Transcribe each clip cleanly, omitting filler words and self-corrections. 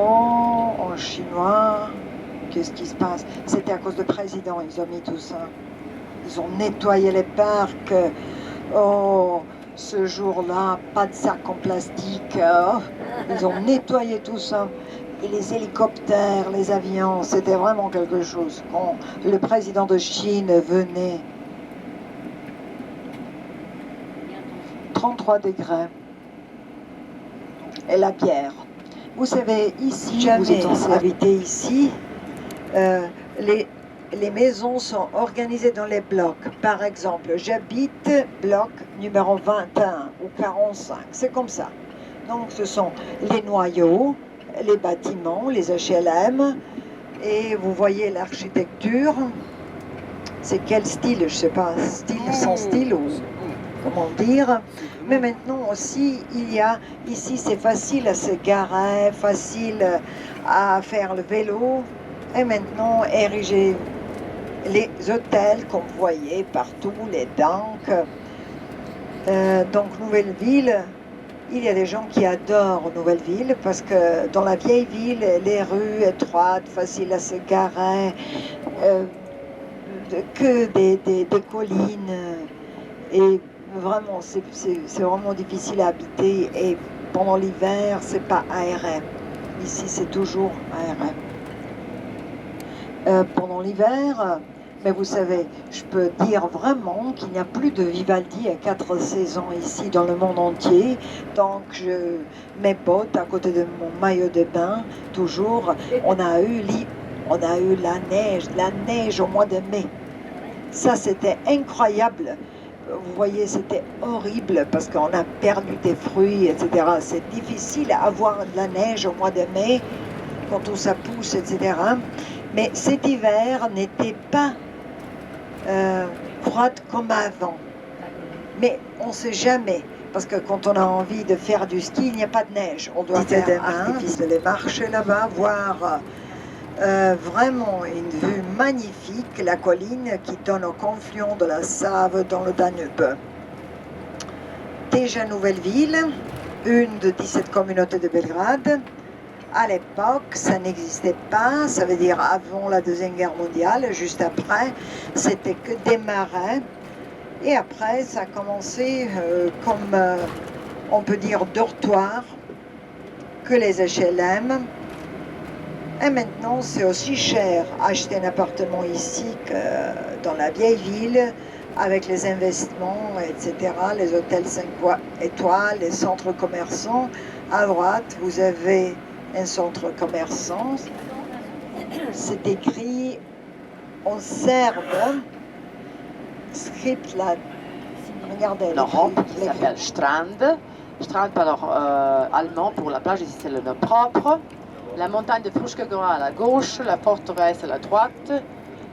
Oh, en chinois, qu'est-ce qui se passe? C'était à cause du président, ils ont mis tout ça. Ils ont nettoyé les parcs. Oh, ce jour-là, pas de sacs en plastique. Oh, ils ont nettoyé tout ça. Et les hélicoptères, les avions, c'était vraiment quelque chose. Quand le président de Chine venait, 33 degrés. Et la bière. Vous savez, ici, jamais vous habitez ici, les maisons sont organisées dans les blocs. Par exemple, j'habite bloc numéro 21 ou 45. C'est comme ça. Donc, ce sont les noyaux, les bâtiments, les HLM. Et vous voyez l'architecture. C'est quel style? Je ne sais pas, style sans style ou comment dire. Mais maintenant aussi, il y a, ici c'est facile à se garer, facile à faire le vélo. Et maintenant, ériger les hôtels comme vous voyez partout, les banques. Donc Nouvelle-Ville, il y a des gens qui adorent Nouvelle-Ville parce que dans la vieille ville, les rues étroites, faciles à se garer, que des collines et vraiment c'est vraiment difficile à habiter et pendant l'hiver c'est pas aéré. Ici c'est toujours aéré. Pendant l'hiver, mais vous savez, je peux dire vraiment qu'il n'y a plus de Vivaldi à 4 saisons ici dans le monde entier. Donc je mes bottes à côté de mon maillot de bain, toujours. On a eu la neige au mois de mai. Ça, c'était incroyable. Vous voyez, c'était horrible parce qu'on a perdu des fruits, etc. C'est difficile à avoir de la neige au mois de mai, quand tout ça pousse, etc. Mais cet hiver n'était pas froide comme avant. Mais on ne sait jamais, parce que quand on a envie de faire du ski, il n'y a pas de neige. On doit faire demain, les marcher là-bas, voir vraiment une vue magnifique, la colline qui donne au confluent de la Save dans le Danube. Déjà Nouvelle-Ville, une de 17 communautés de Belgrade. À l'époque, ça n'existait pas, ça veut dire avant la Deuxième Guerre mondiale, juste après, c'était que des marais. Et après, ça a commencé comme, on peut dire, dortoir, que les HLM. Et maintenant, c'est aussi cher acheter un appartement ici que dans la vieille ville, avec les investissements, etc., les hôtels 5 étoiles, les centres commerçants. À droite, vous avez un centre commerçant. C'est écrit en serbe, script là. Regardez. Une rampe qui s'appelle Strand. Strand par allemand pour la plage, ici c'est le nom propre. La montagne de Fruškegora à la gauche, la forteresse à la droite.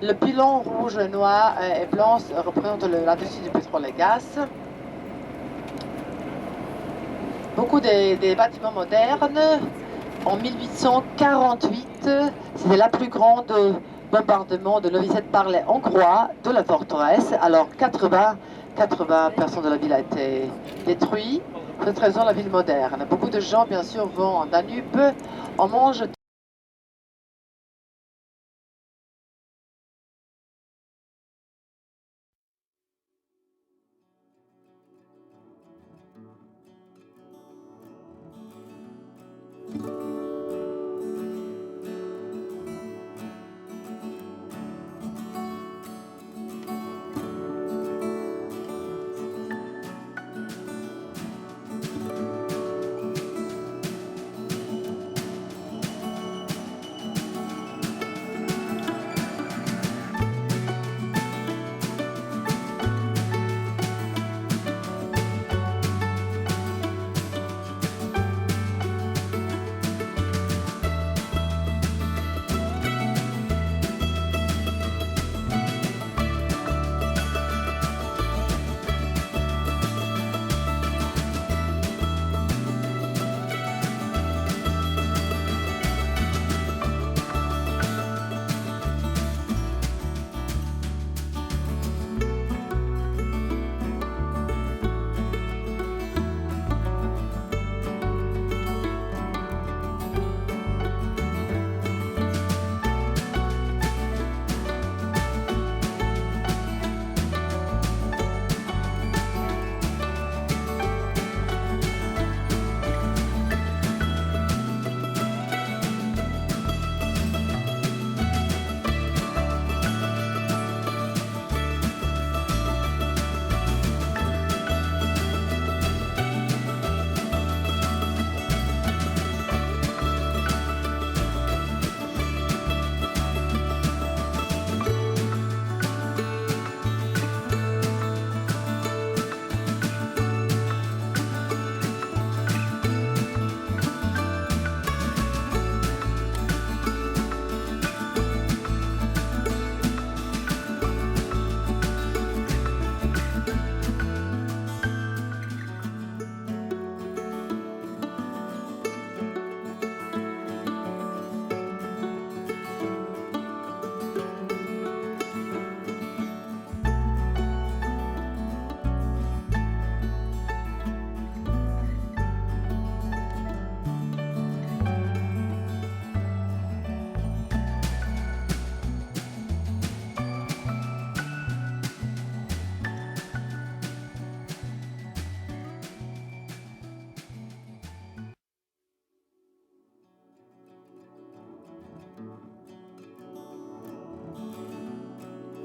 Le pilon rouge, noir et blanc représente l'industrie du pétrole et gaz. Beaucoup des bâtiments modernes. En 1848, c'était la plus grande bombardement de Novi Sad par les Hongrois de la forteresse. Alors 80 personnes de la ville a été détruites. Pour cette raison, la ville moderne. Beaucoup de gens, bien sûr, vont en Danube. On mange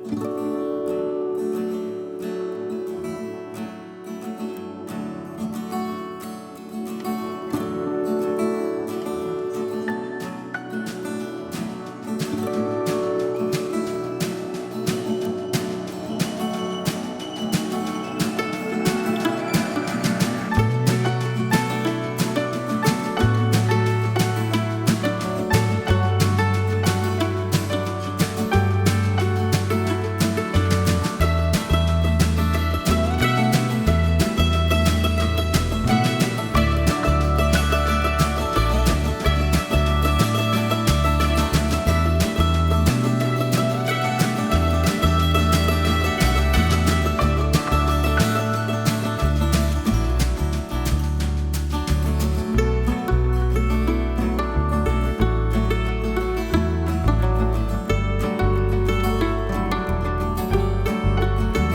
Thank you.